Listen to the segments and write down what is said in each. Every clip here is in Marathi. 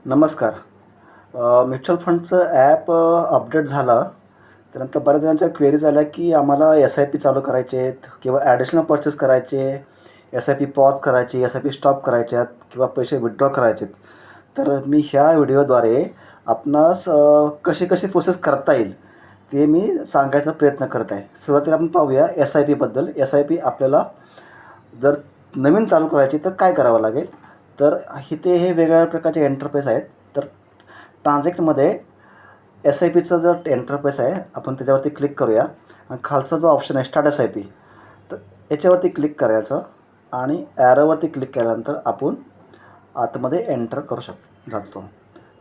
नमस्कार. म्युच्युअल फंडचं ॲप अपडेट झालं. त्यानंतर बऱ्याच जणांच्या क्वेरीज आल्या, की आम्हाला एस-आय-पी चालू करायचे आहेत किंवा ॲडिशनल पर्चेस करायचे, एस-आय-पी पॉज करायची, एस-आय-पी स्टॉप करायचे आहेत किंवा पैसे विथड्रॉ करायचे आहेत. तर मी ह्या व्हिडिओद्वारे आपणास कशी कशी प्रोसेस करता येईल ते मी सांगायचा प्रयत्न करत आहे. सुरुवातीला आपण पाहूया एस-आय-पीबद्दल. एस-आय-पी आपल्याला जर नवीन चालू करायची तर काय करावं लागेल? तर इथे हे वेगवेगळ्या प्रकारचे इंटरफेस आहेत. तर ट्रान्झॅक्टमध्ये एस-आय-पीचं जर इंटरफेस आहे, आपण त्याच्यावरती क्लिक करूया आणि खालचा जो ऑप्शन आहे स्टार्ट एस-आय-पी, तर याच्यावरती क्लिक करायचं आणि ॲरोवरती क्लिक केल्यानंतर आपण आतमध्ये एंटर करू जातो.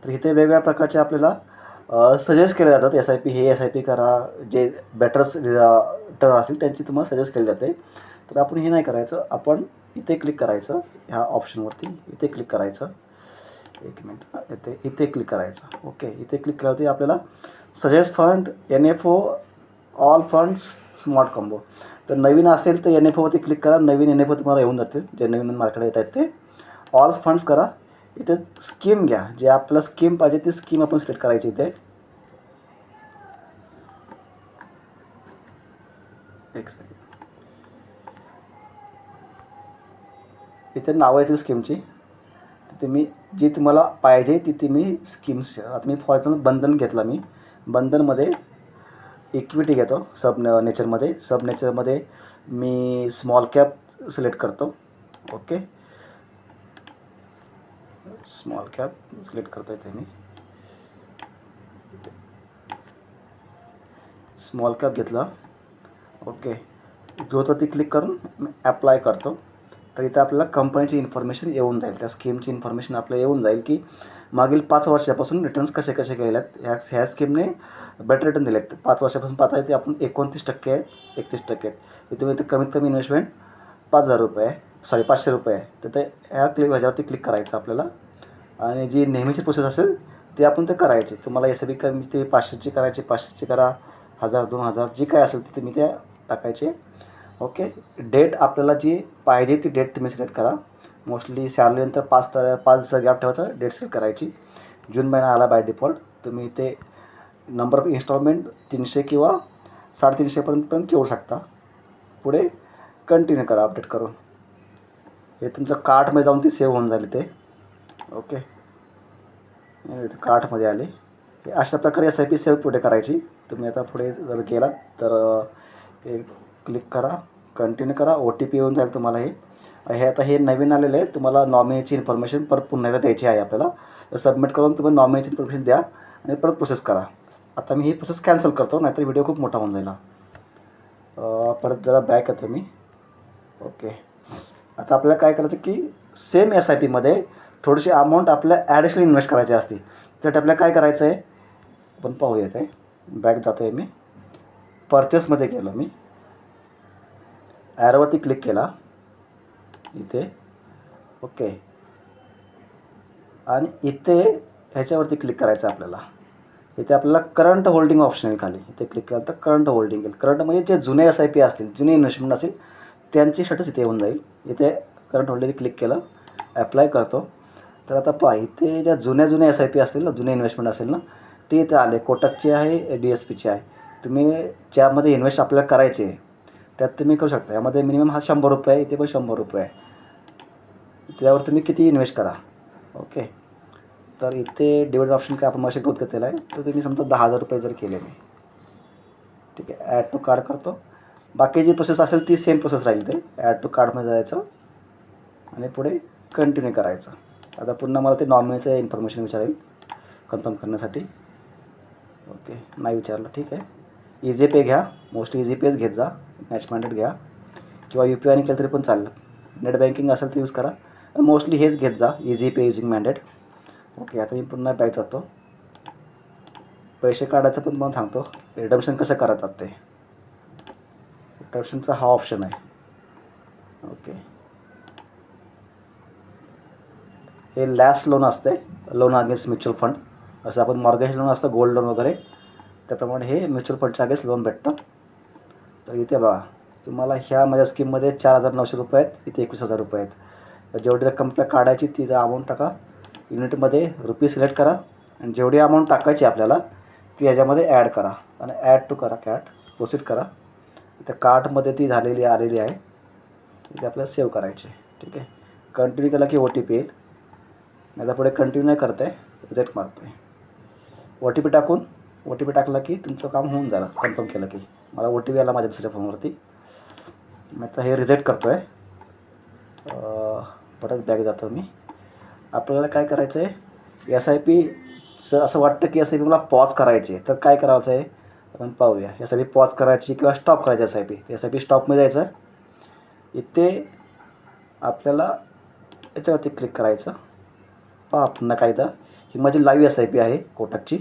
तर इथे वेगवेगळ्या प्रकारचे आपल्याला सजेस्ट केले जातात. एस-आय-पी हे एस-आय-पी करा, जे बेटर्स टर्न असतील त्यांची तुम्हाला सजेस्ट केली जाते. तर आपण हे नाही करायचं, आपण इथे क्लिक करायचं, ह्या ऑप्शनवरती इथे क्लिक करायचं. एक मिनट, इथे क्लिक करायचं. ओके, इथे क्लिक केल्यावरती आपल्याला suggest fund, NFO, all funds, smart combo. तर नवीन असेल तर NFOवरती क्लिक करा. नवीन NFO तुम्हाला येऊन जातील, जे नवीन मार्केटला येत आहेत ते. ऑल फंड्स करा. इथे स्कीम घ्या, जे आपल्याला स्कीम पाहिजे ती स्कीम आपण सिलेक्ट करायची. इथे एक सेकंड, इथे नाव आहे ती स्कीमची. तिथे मी जी तुम्हाला पाहिजे ती तुम्ही स्कीम्स, आता मी फॉर एक्झाम्पल बंधन घेतला. मी बंधनमध्ये इक्विटी घेतो. सब नेचरमध्ये मी स्मॉल कॅप सिलेक्ट करतो. ओके, स्मॉल कॅप सिलेक्ट करतो. इथे मी स्मॉल कॅप घेतला. ओके, ग्रोथवरती क्लिक करून मी ॲप्लाय करतो. तर इथे आपल्याला कंपनीची इन्फॉर्मेशन येऊन जाईल, त्या स्कीमची इन्फॉर्मेशन आपल्याला येऊन जाईल, की मागील 5 वर्षापासून रिटर्न्स कसे कसे गेले आहेत. ह्या स्कीमने बेटर रिटर्न दिले आहेत. 5 वर्षापासून पाहता येते आपण 29% आहेत, 31% आहेत. इथे इथे कमीत कमी इन्व्हेस्टमेंट ₹5,000 आहे, सॉरी ₹500 आहे. तर ते ह्याच्यावरती क्लिक करायचं आपल्याला आणि जी नेहमीची प्रोसेस असेल ते आपण ते करायची. तुम्हाला एस-आय-पी कमी ते 500ची करायची, 500ची करा, 1000, 2000 जी काय असेल ती तुम्ही त्या टाकायचे. ओके, डेट आपल्याला जी पाहिजे ती डेट तुम्ही सिलेक्ट करा. मोस्टली सॅलरीनंतर 5 गॅप ठेवायचा, डेट सिलेक्ट करायची. जून महिना आला बाय डिफॉल्ट. तुम्ही इथे नंबर ऑफ इन्स्टॉलमेंट 300 किंवा 350पर्यंत घेऊ शकता. पुढे कंटिन्यू करा अपडेट करून. हे तुमचं कार्टमध्ये जाऊन ती सेव्ह होऊन जाईल ते. ओके, कार्टमध्ये आले. हे अशा प्रकारे एस-आय-पी सेव्ह पुढे करायची. तुम्ही आता पुढे जर गेलात तर हे क्लिक करा, कंटिन्यू करा. OTP येऊन जाईल तुम्हाला. हे आता हे नवीन आलेलं आहे. तुम्हाला नॉमिनीची इन्फॉर्मेशन परत पुन्हा एकदा द्यायची आहे आपल्याला. तर सबमिट करून तुम्ही नॉमिनीची इन्फॉर्मेशन द्या आणि परत प्रोसेस करा. आता मी ही प्रोसेस कॅन्सल करतो, नाहीतर व्हिडिओ खूप मोठा होऊन जाईल. परत जरा बॅक येतो मी. ओके, आता आपल्याला काय करायचं की सेम एस-आय-पीमध्ये थोडीशी अमाऊंट आपल्याला ॲडिशनल इन्व्हेस्ट करायची असते. त्यासाठी आपल्याला काय करायचं आहे आपण पाहूया. ते बॅक जातो आहे मी. परचेसमध्ये गेलो मी, ॲरोवरती क्लिक केला इथे. ओके, आणि इथे ह्याच्यावरती क्लिक करायचं आहे आपल्याला. इथे आपल्याला करंट होल्डिंग ऑप्शन येईल खाली. इथे क्लिक केलं तर करंट होल्डिंग येईल. करंट म्हणजे जे जुने एस-आय-पी असतील, जुने इन्व्हेस्टमेंट असेल त्यांची स्टेटस इथे येऊन जाईल. इथे करंट होल्डिंग क्लिक केलं, ॲप्लाय करतो. तर आता पहा, इथे ज्या जुन्या एस-आय-पी असतील ना, जुने इन्व्हेस्टमेंट असेल ना, ते इथे आले. कोटकचे आहे, DSPचे आहे. तुम्ही ज्यामध्ये इन्व्हेस्ट आपल्याला करायचे आहे त्यात तुम्ही करू शकता. यामध्ये मिनिमम हा ₹100 आहे, इथे पण ₹100 आहे. त्यावर तुम्ही किती इन्व्हेस्ट करा. ओके, तर इथे डिव्हिडंड ऑप्शन काय आपण मशी ग्रोथ घेतलेला आहे. तर तुम्ही समजा ₹10,000 जर केले मी, ठीक आहे, ॲड टू कार्ड करतो. बाकी जी प्रोसेस असेल ती सेम प्रोसेस राहील. ते ॲड टू कार्डमध्ये जायचं आणि पुढे कंटिन्यू करायचं. आता पुन्हा मला ते नॉमिनीचं इन्फॉर्मेशन विचारेल कन्फर्म करण्यासाठी. ओके, नाही विचारलं, ठीक आहे. इझी पे घ्या, मोस्टली इझी पेच घेत जा. मॅच मॅन्डेट घ्या किंवा UPIने केलं तरी पण चालेल. नेट बँकिंग असेल तर यूज करा. मोस्टली हेच घेत जा, इझी पे युजिंग मॅन्डेट. ओके, आता मी पुन्हा बॅक जातो. पैसे काढायचं पण तुम्हाला सांगतो, रिडम्शन कसं करतात ते. रिडम्शनचा हा ऑप्शन आहे. ओके, हे लॅस लोन असते, लोन अगेन्स्ट म्युच्युअल फंड. असं आपण मॉर्गेज लोन असतं, गोल्ड लोन वगैरे, त्याप्रमाणे हे म्युच्युअल फंडच्या अगेन्स्ट लोन भेटतं. तर इथे बघा, तुम्हाला ह्या माझ्या स्कीममध्ये ₹4,900 आहेत, इथे ₹21,000 आहेत. तर जेवढी रक्कम आपल्याला काढायची ती अमाऊंट टाका. युनिटमध्ये रुपी सिलेक्ट करा आणि जेवढी अमाऊंट टाकायची आपल्याला ती याच्यामध्ये ॲड करा आणि ॲड टू करा कॅट प्रोसीड करा. इथं कार्टमध्ये ती आलेली आहे, इथे आपल्याला सेव्ह करायची. ठीक आहे, कंटिन्यू केला की OTP येईल. नाही तर पुढे कंटिन्यू नाही करत आहे, रिजेक्ट मारतो आहे. OTP टाकला की तुमचं काम होऊन झालं. कन्फर्म केलं की मला OTP आला माझ्या दुसऱ्या फोनवरती. मी आता हे रिजेक्ट करतो आहे. परत बॅक जातो मी. आपल्याला काय करायचं आहे, SIPचं असं वाटतं की SIP मला पॉज करायची आहे, तर काय करायचं आहे आपण पाहूया. SIP पॉज करायची किंवा स्टॉप करायची SIP स्टॉपमध्ये जायचं. इथे आपल्याला याच्यावरती क्लिक करायचं. पहा पुन्हा कायदा ही माझी लाईव्ह SIP आहे कोटकची.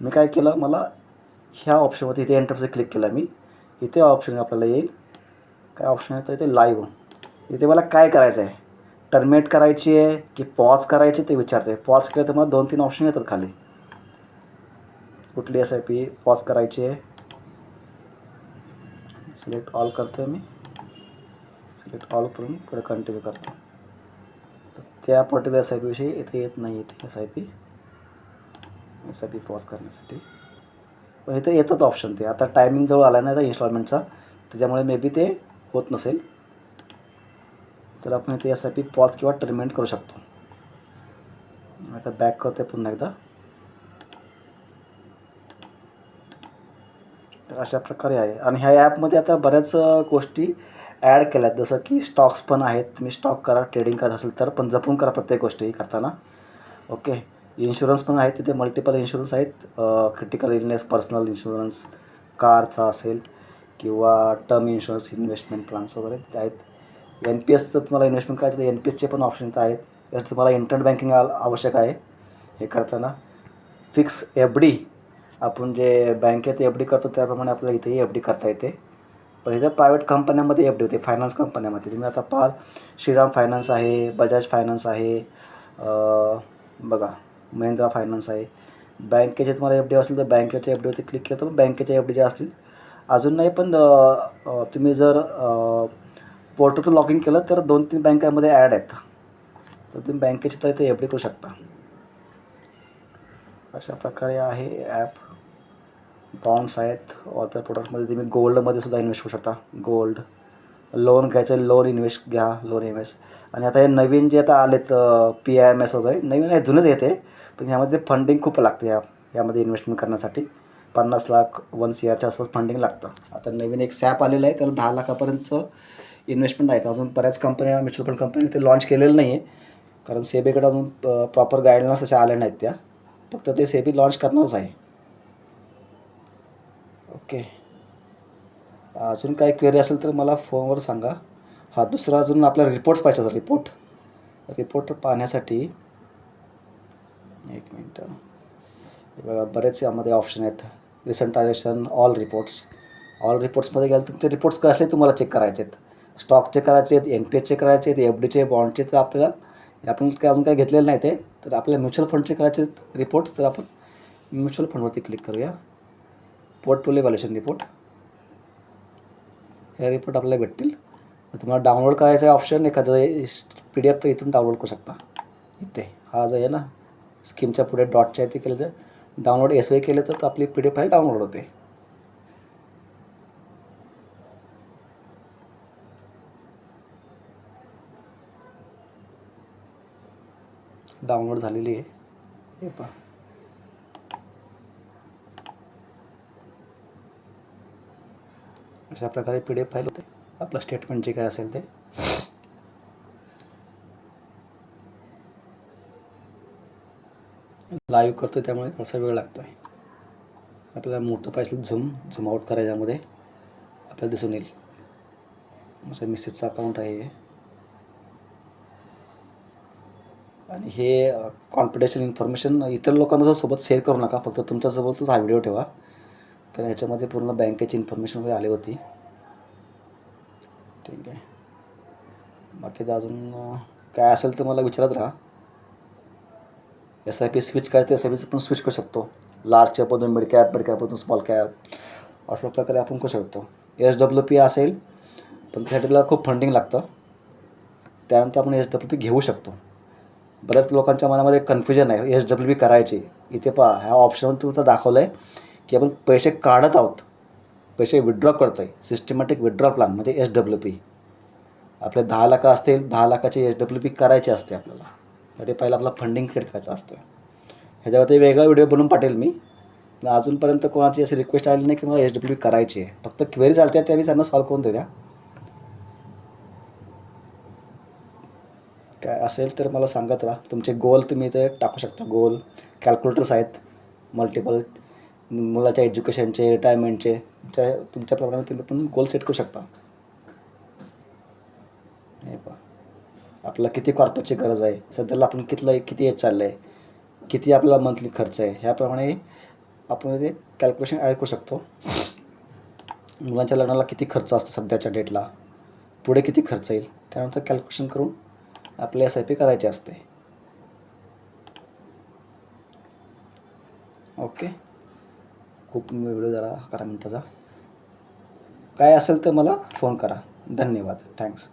मी काय केलं, मला ह्या ऑप्शनवरती इथे एंटरचं क्लिक केलं मी. इथे ऑप्शन आपल्याला येईल, काय ऑप्शन येतं इथे लाईव्ह. इथे मला काय करायचं आहे, टर्मिनेट करायची आहे की पॉज करायची ते विचारते. पॉज केलं तर मला 2-3 ऑप्शन येतात खाली. कुठली SIP पॉज करायची आहे, सिलेक्ट ऑल करतो आहे मी. सिलेक्ट ऑल करून पुढे कंटिन्यू करतो. तर त्या पर्टिक्युलर SIP विषयी इथे येत नाही. इथे SIP पॉज करण्यासाठी पण इथे येतच ऑप्शन ते. आता टायमिंग जवळ आला नाही तर इन्स्टॉलमेंटचा, त्याच्यामुळे मे बी ते होत नसेल. तर आपण इथे SIP पॉज किंवा टर्मिनेट करू शकतो. आता बॅक करते पुन्हा एकदा. तर अशा प्रकारे आहे. आणि ह्या ॲपमध्ये आता बऱ्याच गोष्टी ॲड केल्यात, जसं की स्टॉक्स पण आहेत. तुम्ही स्टॉक करा, ट्रेडिंग करत असेल तर, पण जपून करा प्रत्येक गोष्टी करताना. ओके, इन्शुरन्स पण आहेत तिथे, मल्टिपल इन्शुरन्स आहेत. क्रिटिकल इलनेस, पर्सनल इन्शुरन्स, कारचा असेल किंवा टर्म इन्शुरन्स, इन्व्हेस्टमेंट प्लॅन्स वगैरे तिथे आहेत. NPS जर तुम्हाला इन्व्हेस्टमेंट करायचं तर NPSचे पण ऑप्शन इथं आहेत. यात तुम्हाला इंटरनेट बँकिंग आवश्यक आहे हे करताना. फिक्स FD, आपण जे बँकेत FD करतो त्याप्रमाणे आपल्याला इथेही FD करता येते. पण इथं प्रायव्हेट कंपन्यांमध्ये FD होते, फायनान्स कंपन्यांमध्ये. तुम्ही आता पाहाल श्रीराम फायनान्स आहे, बजाज फायनान्स आहे, बघा महिंद्रा फायनान्स आहे. बँकेचे तुम्हाला FD असेल तर बँकेच्या FDवरती क्लिक केलं तर बँकेच्या FD ज्या असतील. अजून नाही पण तुम्ही जर पोर्टलचं लॉग इन केलं तर 2-3 बँकांमध्ये ॲड आहेत, तर तुम्ही बँकेची तर इथे FD करू शकता. अशा प्रकारे आहे ॲप. बॉन्ड्स आहेत. ऑथर प्रोडक्टमध्ये तुम्ही गोल्डमध्ये सुद्धा इन्व्हेस्ट करू शकता. गोल्ड लोन घ्यायचं, लोन इन्व्हेस्ट घ्या, लोन इन्व्हेस्ट. आणि आता हे नवीन जे आता आलेत PIMS वगैरे, नवीन आहे जुनंच येते, पण ह्यामध्ये फंडिंग खूप लागते. यामध्ये इन्व्हेस्टमेंट करण्यासाठी 50 लाख 1 CRच्या आसपास फंडिंग लागतं. आता नवीन एक सॅप आलेलं आहे, त्याला 10 लाखापर्यंतचं इन्व्हेस्टमेंट आहे. अजून बऱ्याच कंपन्या, म्युच्युअल फंड कंपनी ते लॉन्च केलेलं नाही आहे, कारण सेबीकडे अजून प्रॉपर गाईडलाईन्स अशा आल्या नाहीत. त्या फक्त ते सेबी लॉन्च करणारच आहे. ओके, अजून काही क्वेरी असेल तर मला फोनवर सांगा. हा दुसरा अजून आपल्याला रिपोर्ट्स पाहिजे होता. रिपोर्ट पाहण्यासाठी एक मिनटं. हे बघा बरेच यामध्ये ऑप्शन आहेत. रिसेंट ट्रान्झॅक्शन, ऑल रिपोर्ट्समध्ये गेलं तुमचे रिपोर्ट्स कसले तुम्हाला चेक करायचे आहेत. स्टॉक चेक करायचे आहेत, NPS चेक करायचे आहेत, FDचे, बॉन्डचे. तर आपल्याला आपण अजून काही घेतलेलं नाही ते. तर आपल्याला म्युच्युअल फंडचे करायचे रिपोर्ट्स, तर आपण म्युच्युअल फंडवरती क्लिक करूया. पोर्टफोलिओ व्हॅल्युएशन रिपोर्ट, हे रिपोर्ट आपल्याला भेटतील. तुम्हाला डाउनलोड करायचं आहे ऑप्शन, एखादं PDF तर इथून डाउनलोड करू शकता. इथे हा जो आहे ना स्कीमच्या पुढे डॉटच्या इथे केलं तर डाउनलोड SOA केलं तर आपली PDF फाईल डाउनलोड होते. डाउनलोड झालेली आहे, हे पहा. अशा प्रकारे PDF फाईल होते. आपलं स्टेटमेंट जे काय असेल ते. लाईव्ह करतो त्यामुळे थोडासा वेळ लागतो आहे. आपल्याला मोठं पाहिजे झूम आउट करायच्यामध्ये आपल्याला दिसून येईल. असं मिसेसचं अकाउंट आहे आणि हे कॉन्फिडेन्शियल इन्फॉर्मेशन इतर लोकांना सोबत शेअर करू नका, फक्त तुमच्यासोबतच हा व्हिडिओ ठेवा. तर ह्याच्यामध्ये पूर्ण बँकेची इन्फॉर्मेशन वगैरे आली होती. ठीक आहे, बाकी तर अजून काय असेल तर मला विचारत राहा. SIP स्विच करायचं SIPचं पण स्विच करू शकतो. लार्ज कॅपमधून मिड कॅपमधून स्मॉल कॅप, अशा प्रकारे आपण करू शकतो. SWP असेल पण त्यासाठी आपल्याला खूप फंडिंग लागतं. त्यानंतर आपण SWP घेऊ शकतो. बऱ्याच लोकांच्या मनामध्ये कन्फ्युजन आहे SWP करायची. इथे पहा, ह्या ऑप्शनवर तुमचं दाखवलं आहे की आपण पैसे काढत आहोत, पैसे विड्रॉ करतो आहे. सिस्टमॅटिक विड्रॉ प्लॅन म्हणजे SWP. आपले 10 लाख असतील, 10 लाखाची SWP करायची असते आपल्याला. तर पहिला आपला फंडिंग क्रिएट करायचा असतो. ह्याच्यावरती वेगळा व्हिडिओ बनवून पाठवेल मी. पण अजूनपर्यंत कोणाची अशी रिक्वेस्ट आली नाही की मला SWP करायची आहे. फक्त क्वेरी चालते त्या मी त्यांना सॉल्व करून देत्या. काय असेल तर मला सांगत राहा. तुमचे गोल तुम्ही इथे टाकू शकता. गोल कॅल्क्युलेटर्स आहेत मल्टिपल, मुलाच्या एज्युकेशनचे, रिटायरमेंटचे, तुमच्याप्रमाणे तुम्ही पण गोल सेट करू शकता. हे पहा, आपल्याला किती कॉर्पोरेटची गरज आहे, सध्याला आपण किती एज चाललं आहे, किती आपल्याला मंथली खर्च आहे, ह्याप्रमाणे आपण इथे कॅल्क्युलेशन ॲड करू शकतो. मुलांच्या लग्नाला किती खर्च असतो सध्याच्या डेटला, पुढे किती खर्च येईल, त्यानंतर कॅल्क्युलेशन करून आपले SIP करायचे असते. ओके. खूप व्हिडिओ झाला 11 मिनटाचा. काय असेल तर मला फोन करा. धन्यवाद. थँक्स.